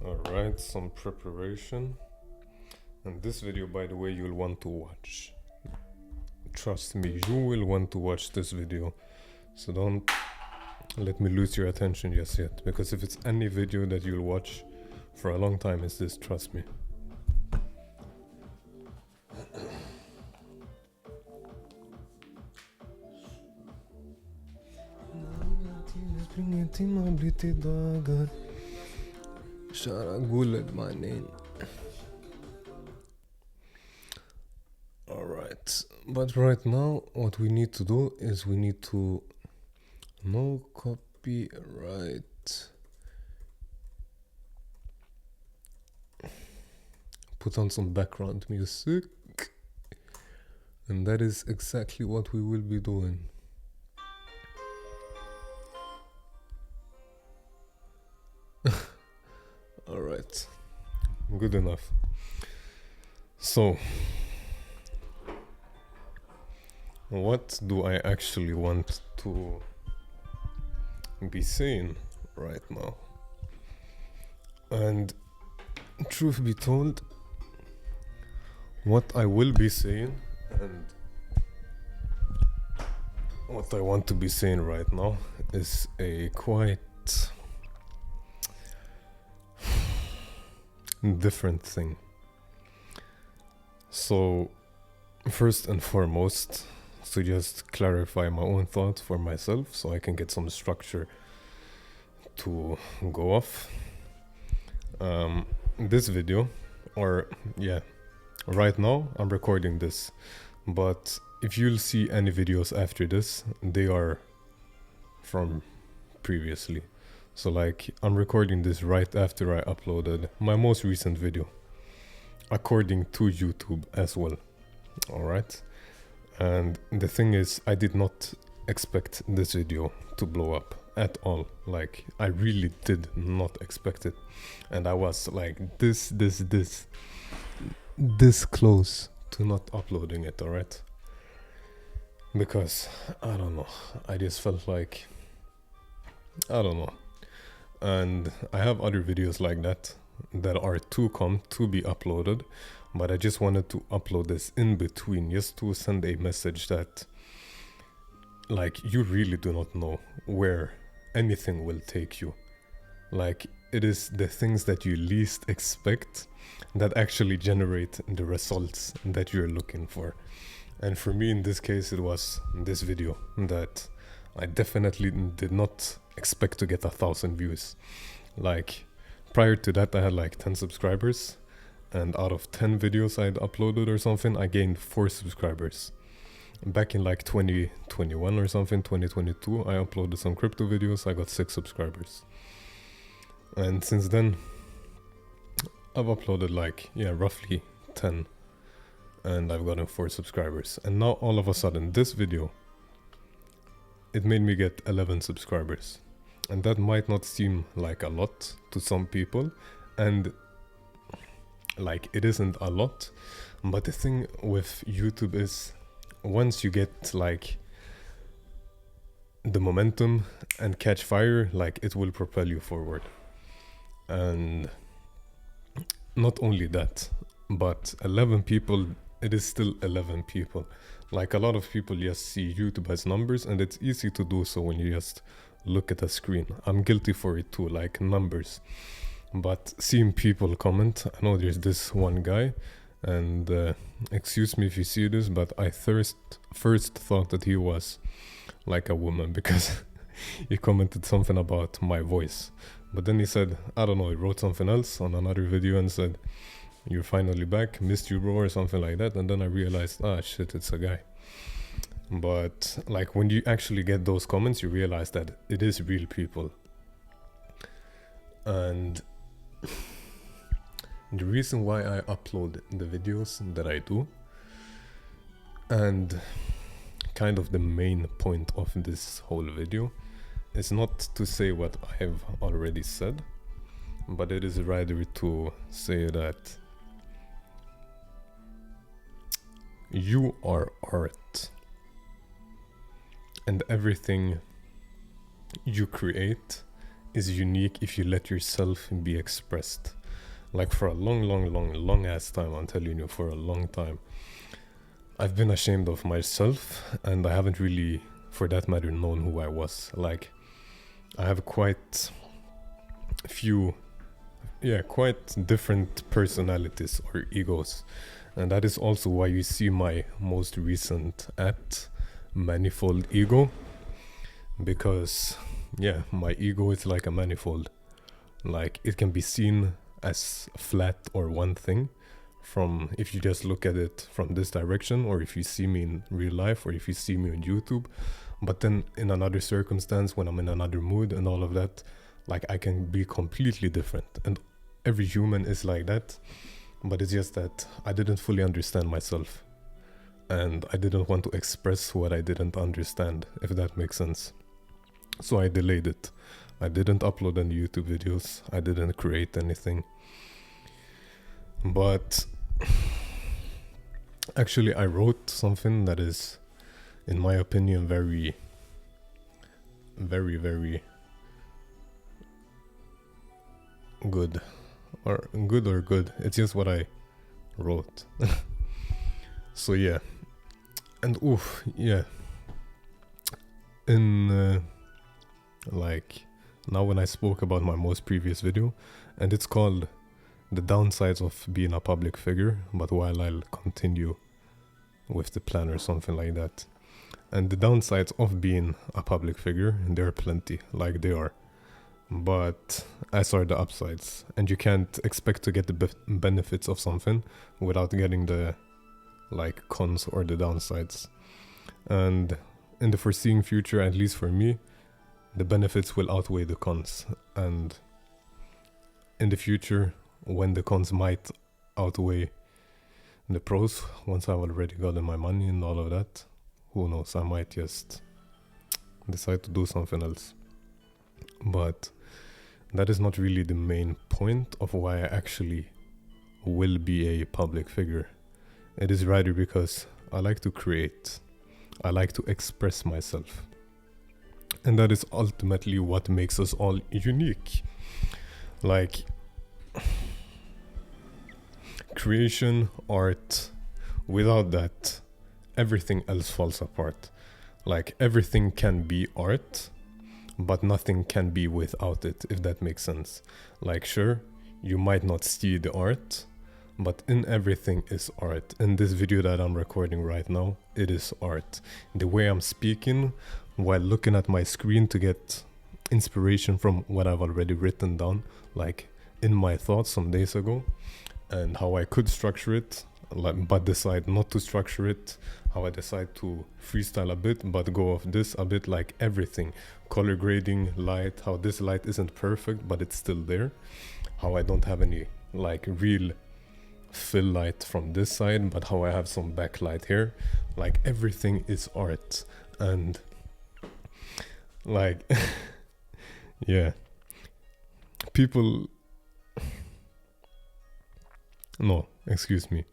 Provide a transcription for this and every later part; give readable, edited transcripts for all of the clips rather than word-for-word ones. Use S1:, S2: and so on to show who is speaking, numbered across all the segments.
S1: Alright, some preparation. And this video, by the way, you'll want to watch. Trust me, you will want to watch this video. So don't let me lose your attention just yet. Because if it's any video that you'll watch for a long time, it's this, trust me. Alright, but right now what we need to do is we need to no copyright. Put on some background music, and that is exactly what we will be doing. Alright, good enough. So, what do I actually want to be saying right now? And truth be told, what I will be saying and what I want to be saying right now is a quite different thing. So, first and foremost, to just clarify my own thoughts for myself so I can get some structure to go off. This video, or yeah, right now I'm recording this, but if you'll see any videos after this, they are from previously. So like, I'm recording this right after I uploaded my most recent video, according to YouTube as well. Alright, and the thing is, I did not expect this video to blow up at all. Like, I really did not expect it, and I was like this close to not uploading it. Alright, because I don't know, I just felt like, I don't know. And I have other videos like that are to come to be uploaded, but I just wanted to upload this in between, just to send a message that, like, you really do not know where anything will take you. Like, it is the things that you least expect that actually generate the results that you're looking for. And for me, in this case, it was this video that I definitely did not expect to get 1,000 views. Like, prior to that, I had like 10 subscribers, and out of 10 videos I had uploaded or something, I gained 4 subscribers. Back in like 2021 or something, 2022, I uploaded some crypto videos, I got 6 subscribers. And since then, I've uploaded like, yeah, roughly 10, and I've gotten 4 subscribers. And now all of a sudden, this video, it made me get 11 subscribers. And that might not seem like a lot to some people, and like, it isn't a lot, but the thing with YouTube is, once you get like the momentum and catch fire, like, it will propel you forward. And not only that, but 11 people, it is still 11 people. Like, a lot of people just see YouTube as numbers, and it's easy to do so when you just look at a screen. I'm guilty for it too, like numbers. But seeing people comment, I know there's this one guy, and excuse me if you see this, but I first thought that he was like a woman, because he commented something about my voice. But then he said, I don't know, he wrote something else on another video and said, "You're finally back, missed you, bro," or something like that. And then I realized, ah shit, it's a guy. But like, when you actually get those comments, you realize that it is real people. And the reason why I upload the videos that I do, and kind of the main point of this whole video, is not to say what I have already said, but it is rather to say that you are art, and everything you create is unique if you let yourself be expressed. Like for a long ass time, I'm telling you, for a long time, I've been ashamed of myself, and I haven't really, for that matter, known who I was. Like, I have quite different personalities or egos. And that is also why you see my most recent act, Manifold Ego. Because, my ego is like a manifold. Like, it can be seen as flat or one thing from if you just look at it from this direction, or if you see me in real life, or if you see me on YouTube. But then in another circumstance, when I'm in another mood and all of that, like, I can be completely different. And every human is like that. But it's just that I didn't fully understand myself. And I didn't want to express what I didn't understand, if that makes sense. So I delayed it. I didn't upload any YouTube videos. I didn't create anything. But actually, I wrote something that is, in my opinion, very good. Or good. It's just what I wrote. So yeah. And in like, now when I spoke about my most previous video, and it's called The Downsides of Being a Public Figure, but while I'll continue with the plan or something like that. And the downsides of being a public figure, there are plenty, like they are. But as are the upsides, and you can't expect to get the benefits of something without getting the like cons or the downsides. And in the foreseeing future, at least for me, the benefits will outweigh the cons. And in the future, when the cons might outweigh the pros, once I've already gotten my money and all of that, who knows, I might just decide to do something else. But that is not really the main point of why I actually will be a public figure. It is rather because I like to create. I like to express myself. And that is ultimately what makes us all unique. Like, creation, art, without that, everything else falls apart. Like, everything can be art, but nothing can be without it, if that makes sense. Like, sure, you might not see the art, but in everything is art. In this video that I'm recording right now, it is art. The way I'm speaking while looking at my screen to get inspiration from what I've already written down, like in my thoughts some days ago, and how I could structure it, but decide not to structure it, how I decide to freestyle a bit but go off this a bit, like everything, color grading, light, how this light isn't perfect but it's still there, how I don't have any like real fill light from this side but how I have some backlight here, like everything is art. And like yeah, people, no, excuse me,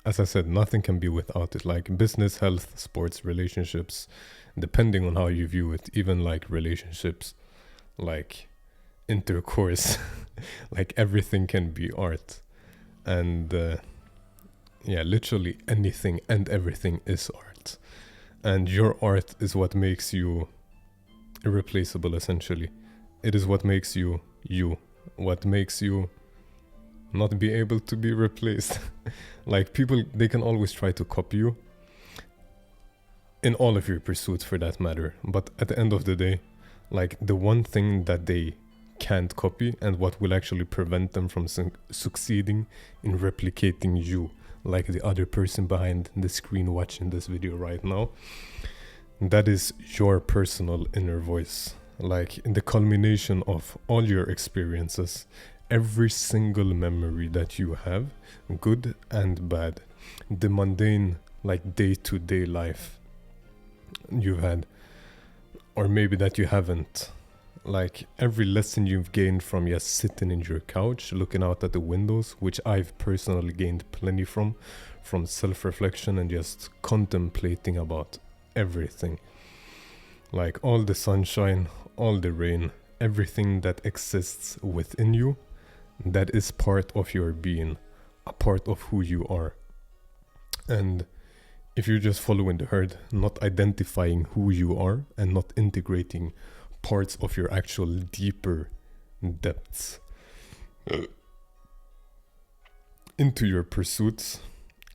S1: as I said, nothing can be without it. Like business, health, sports, relationships, depending on how you view it, even like relationships, like intercourse, like everything can be art. And yeah, literally anything and everything is art. And your art is what makes you irreplaceable, essentially. It is what makes you you, what makes you not be able to be replaced. Like people, they can always try to copy you in all of your pursuits for that matter, but at the end of the day, like the one thing that they can't copy and what will actually prevent them from succeeding in replicating you, like the other person behind the screen watching this video right now, that is your personal inner voice. Like in the culmination of all your experiences, every single memory that you have, good and bad, the mundane, like day-to-day life you've had, or maybe that you haven't, like every lesson you've gained from just sitting in your couch looking out at the windows, which I've personally gained plenty from self-reflection and just contemplating about everything, like all the sunshine, all the rain, everything that exists within you, that is part of your being, a part of who you are. And if you're just following the herd, not identifying who you are and not integrating parts of your actual deeper depths into your pursuits,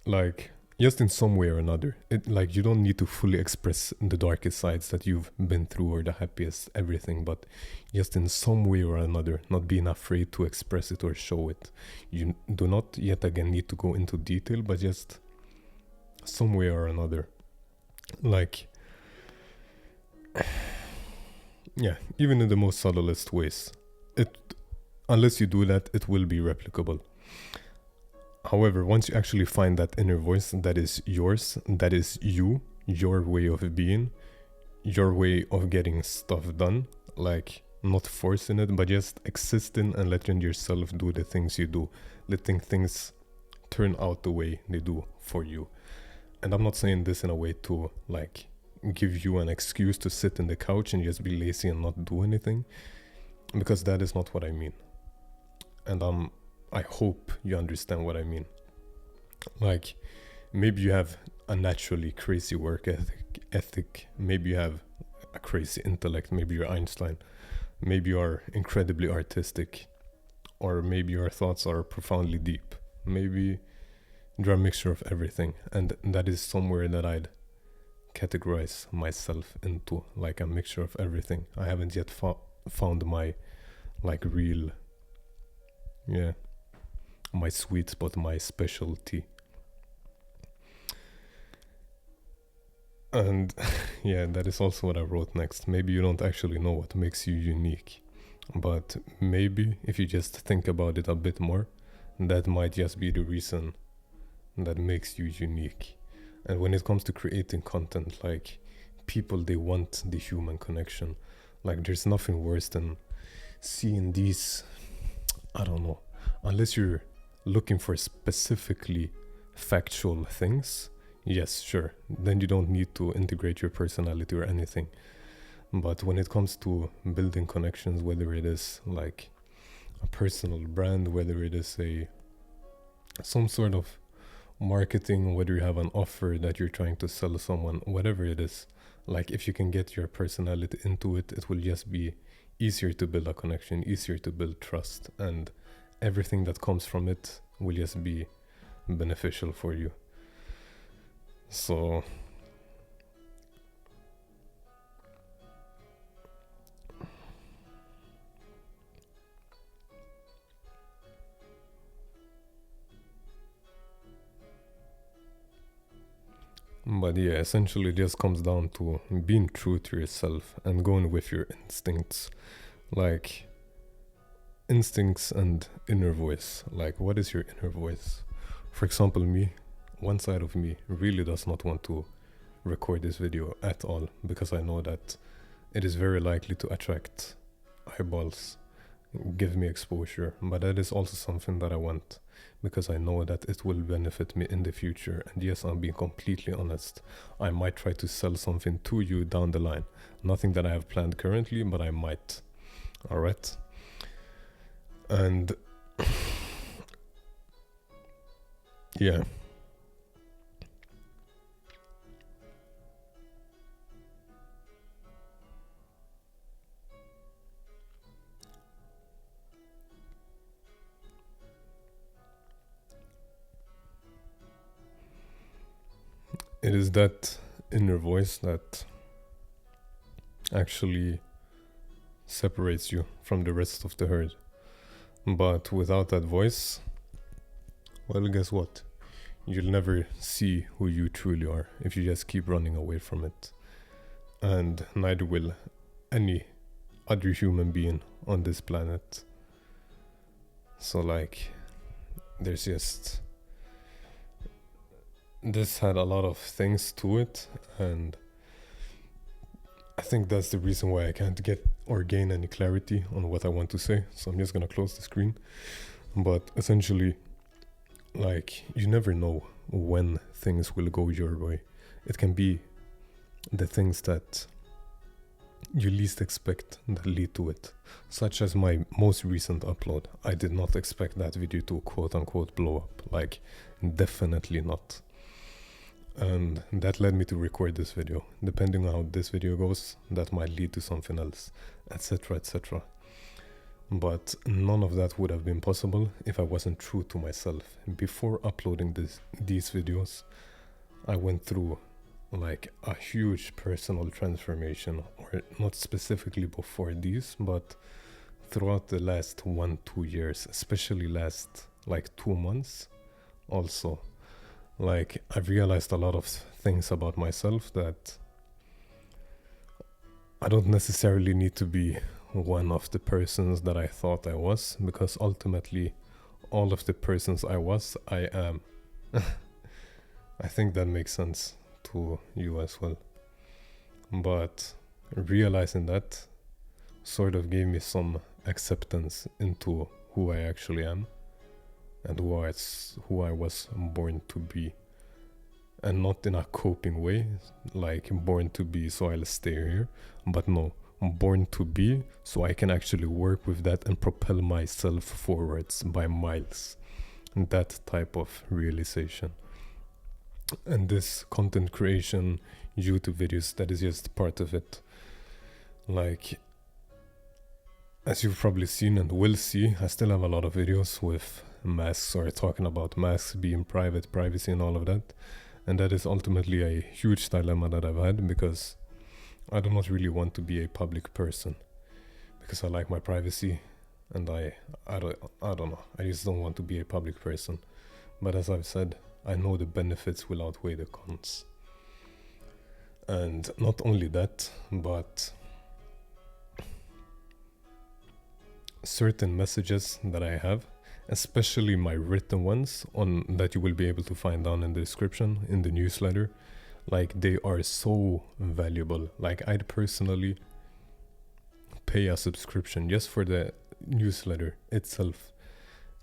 S1: like just in some way or another, it, like you don't need to fully express the darkest sides that you've been through or the happiest everything, but just in some way or another, not being afraid to express it or show it. You do not yet again need to go into detail, but just some way or another, like yeah, even in the most subtlest ways, it, unless you do that, it will be replicable. However, once you actually find that inner voice that is yours, that is you, your way of being, your way of getting stuff done, like not forcing it, but just existing and letting yourself do the things you do, letting things turn out the way they do for you. And I'm not saying this in a way to like give you an excuse to sit in the couch and just be lazy and not do anything, because that is not what I mean. And I hope you understand what I mean. Like, maybe you have a naturally crazy work ethic, maybe you have a crazy intellect, maybe you're Einstein, maybe you are incredibly artistic, or maybe your thoughts are profoundly deep, maybe they're a mixture of everything, and that is somewhere that I'd categorize myself into, like a mixture of everything. I haven't yet found my like real, yeah, my sweet spot, my specialty. And yeah, that is also what I wrote next. Maybe you don't actually know what makes you unique, but maybe if you just think about it a bit more, that might just be the reason that makes you unique. And when it comes to creating content, like people, they want the human connection. Like there's nothing worse than seeing these, I don't know, unless you're looking for specifically factual things, yes, sure, then you don't need to integrate your personality or anything. But when it comes to building connections, whether it is like a personal brand, whether it is some sort of marketing, whether you have an offer that you're trying to sell someone, whatever it is, like if you can get your personality into it, it will just be easier to build a connection, easier to build trust, and everything that comes from it will just be beneficial for you. So but yeah, essentially it just comes down to being true to yourself and going with your instincts. Like instincts and inner voice. Like what is your inner voice? For example, me, one side of me really does not want to record this video at all, because I know that it is very likely to attract eyeballs, give me exposure, but that is also something that I want, because I know that it will benefit me in the future. And yes, I'm being completely honest, I might try to sell something to you down the line. Nothing that I have planned currently, but I might. Alright? And yeah, it is that inner voice that actually separates you from the rest of the herd. But without that voice, well, guess what? You'll never see who you truly are if you just keep running away from it. And neither will any other human being on this planet. So like there's just, this had a lot of things to it, and I think that's the reason why I can't get or gain any clarity on what I want to say. So I'm just gonna close the screen. But essentially, like, you never know when things will go your way. It can be the things that you least expect that lead to it, such as my most recent upload. I did not expect that video to quote unquote blow up, like, definitely not. And that led me to record this video. Depending on how this video goes, that might lead to something else, etc, etc. But none of that would have been possible if I wasn't true to myself. Before uploading these videos, I went through like a huge personal transformation, or not specifically before these, but throughout the last 1-2 years, especially last like 2 months also. Like, I've realized a lot of things about myself that I don't necessarily need to be one of the persons that I thought I was, because ultimately all of the persons I was, I am. I think that makes sense to you as well. But realizing that sort of gave me some acceptance into who I actually am and who I was born to be. And not in a coping way, like born to be so I'll stay here, but no, born to be so I can actually work with that and propel myself forwards by miles. That type of realization. And this content creation, YouTube videos, that is just part of it. Like, as you've probably seen and will see, I still have a lot of videos with masks, or talking about masks, being private, privacy and all of that. And that is ultimately a huge dilemma that I've had, because I do not really want to be a public person, because I like my privacy, and I don't know, I just don't want to be a public person. But as I've said, I know the benefits will outweigh the cons. And not only that, but certain messages that I have, especially my written ones on that you will be able to find down in the description in the newsletter, like, they are so valuable. Like, I'd personally pay a subscription just for the newsletter itself.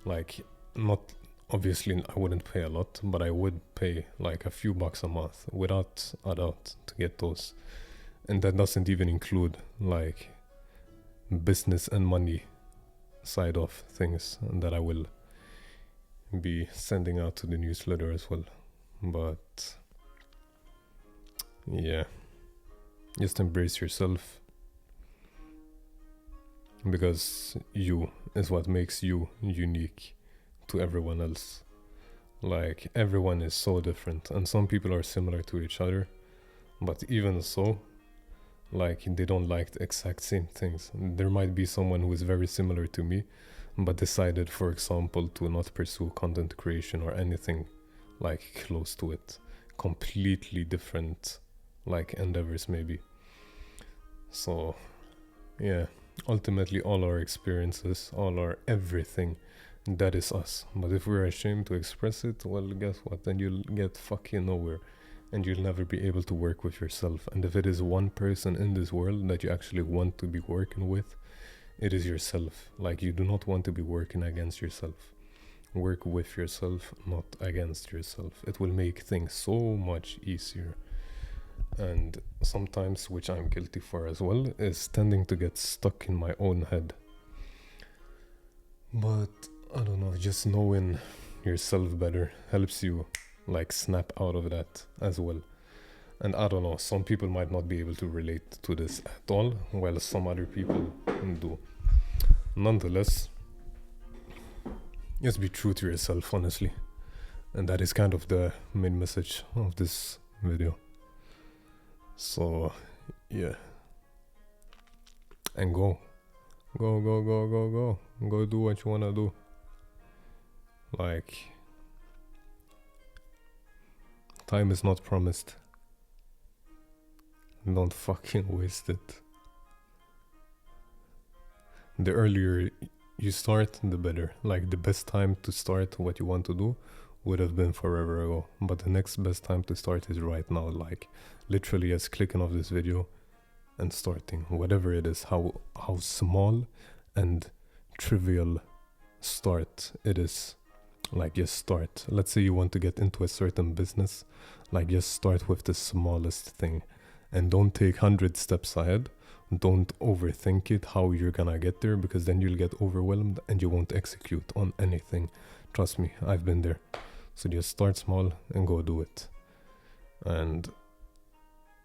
S1: Like, not obviously I wouldn't pay a lot, but I would pay like a few bucks a month without a doubt to get those. And that doesn't even include like business and money side of things that I will be sending out to the newsletter as well. But yeah, just embrace yourself, because you is what makes you unique to everyone else. Like, everyone is so different, and some people are similar to each other, but even so, like, they don't like the exact same things. There might be someone who is very similar to me, but decided, for example, to not pursue content creation or anything like close to it. Completely different like endeavors maybe. So yeah, ultimately all our experiences, all our everything, that is us. But if we're ashamed to express it, well, guess what? Then you'll get fucking nowhere, and you'll never be able to work with yourself. And if it is one person in this world that you actually want to be working with, it is yourself. Like, you do not want to be working against yourself. Work with yourself, not against yourself. It will make things so much easier. And sometimes, which I'm guilty for as well, is tending to get stuck in my own head. But I don't know, just knowing yourself better helps you like snap out of that as well. And I don't know, some people might not be able to relate to this at all, while some other people do. Nonetheless, just be true to yourself, honestly. And that is kind of the main message of this video. So yeah, and go do what you wanna do. Like, time is not promised. Don't fucking waste it. The earlier you start, the better. Like the best time to start what you want to do would have been forever ago, but the next best time to start is right now. Like literally as clicking off this video and starting whatever it is, how small and trivial start it is. Like just start. Let's say you want to get into a certain business, like just start with the smallest thing and don't take 100 steps ahead. Don't overthink it how you're gonna get there, because then you'll get overwhelmed and you won't execute on anything. Trust me, I've been there. So just start small and go do it. And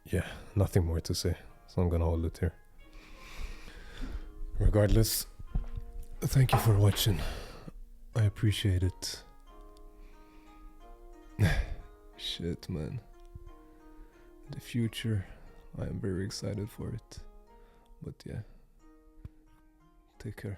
S1: yeah, nothing more to say, so I'm gonna hold it here. Regardless, thank you for watching. I appreciate it. Shit, man. The future, I am very excited for it. But yeah, take care.